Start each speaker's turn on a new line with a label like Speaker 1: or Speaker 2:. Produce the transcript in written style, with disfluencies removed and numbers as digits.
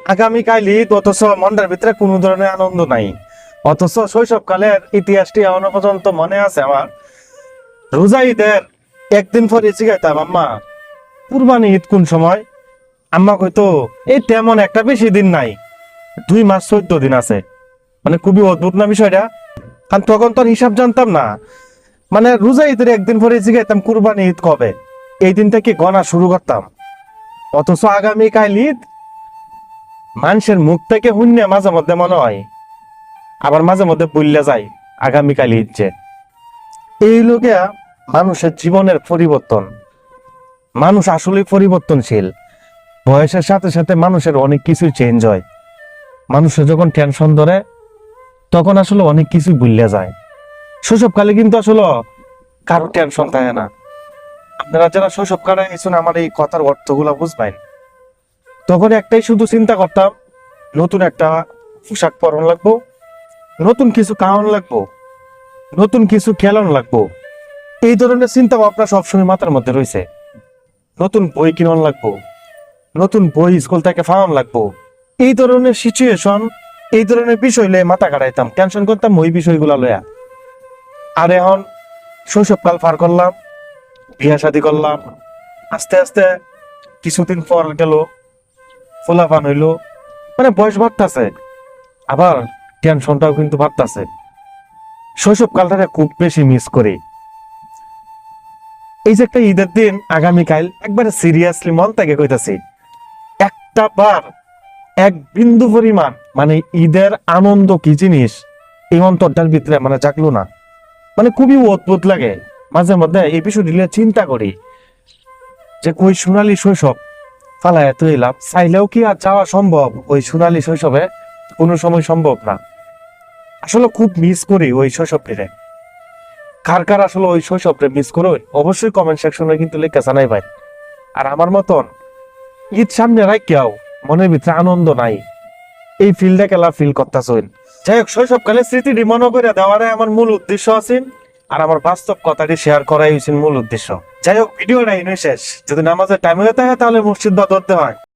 Speaker 1: আগামীকাল ঈদ, অথচ মনটার ভিতরে কোনো ধরনের আনন্দ নাই। অথচ শৈশবকালের ইতিহাসটি এখনো পর্যন্ত মনে আছে আমার। রোজা ঈদের একদিন পরে জিজ্ঞাইতাম, আম্মা কুরবানি ঈদ কোন সময়? আম্মা কইতো এই তেমন একটা বেশি দিন নাই, 2 মাস 14 দিন আছে। মানে খুবই অদ্ভুত না বিষয়টা? কারণ তখন তোর হিসাব জানতাম না। মানে রোজা ঈদের একদিন পরে জিজ্ঞাইতাম কুরবানি ঈদ কবে, এই দিন থেকে গণা শুরু করতাম। অথচ আগামীকাল ঈদ মানুষের মুখ থেকে শূন্য মাঝে মধ্যে মনে হয়, আবার মাঝে মধ্যে বললে যায় আগামীকাল ঈদ যে। এই লোকে মানুষের জীবনের পরিবর্তন। মানুষ আসলে পরিবর্তনশীল। বয়সের সাথে সাথে মানুষের অনেক কিছু চেঞ্জ হয়। মানুষের যখন টেনশন ধরে তখন আসলে অনেক কিছু ভুলে যায়। শৈশবকালে কিন্তু আসলে কারো টেনশন থাকে না। আপনারা যারা শৈশবকালে গেছেন আমার এই কথার অর্থগুলা বুঝবেন। তখন একটাই শুধু চিন্তা করতাম, নতুন একটা পোশাক পরন লাগবো, নতুন কিছু খাওয়ান লাগবো, নতুন কিছু খেলন লাগবো। এই ধরনের চিন্তা ভাবনা সবসময় মাথার মধ্যে রয়েছে। নতুন বই কিনন লাগবো, নতুন বই স্কুল থেকে ফাওয়ান লাগবো। এই ধরনের সিচুয়েশন, এই ধরনের বিষয় লয়ে মাথা কাটাইতাম, টেনশন করতাম ওই বিষয়গুলা লয়া। আর এখন শৈশবকাল পার করলাম, বিয়া শাদী করলাম, আস্তে আস্তে কিছুদিন পর গেল, ফোলাফান হইলো, মানে বয়স বাড়তাছে, আবার টেনশনটাও কিন্তু বাড়তাছে। শৈশবকালটাকে খুব বেশি মিস করি। এই যে একটা ঈদের দিন আগামীকাল, একবারে সিরিয়াসলি মন থেকে কইতাছি, একটা বার এক বিন্দু পরিমাণ মানে ঈদের আনন্দ কি জিনিস এই অন্তরটার ভিতরে মানে জাগলো না। মানে খুবই অদ্ভুত লাগে। মাঝে মধ্যে এই বিষয়টি নিয়ে চিন্তা করি যে কই সোনালী শৈশব ফালায় তো এলাম, চাইলেও কি আর যাওয়া সম্ভব ওই সোনালী শৈশবে? কোনো সময় সম্ভব না। আসলে খুব মিস করি ওই শৈশবটিরে। কার কার আসলে ওই শৈশবটা মিস করো অবশ্যই কমেন্ট সেকশনে কিন্তু লেখা জানাই ভাই। আর আমার মতন ঈদ সামনে রাখিয়াও মনের ভিতরে আনন্দ নাই, এই ফিলটা কেলা ফিল করতেছেন। যাই হোক, শৈশবকালের স্মৃতিটি মনে করে দেওয়ারে আমার মূল উদ্দেশ্য আছে, আর আমার বাস্তব কথাটি শেয়ার করাই হয়েছে মূল উদ্দেশ্য। যাই হোক, ভিডিওটা এনে শেষ। যদি নামাজের টাইম হয়ে থাকে তাহলে মসজিদ বা ধরতে হয়।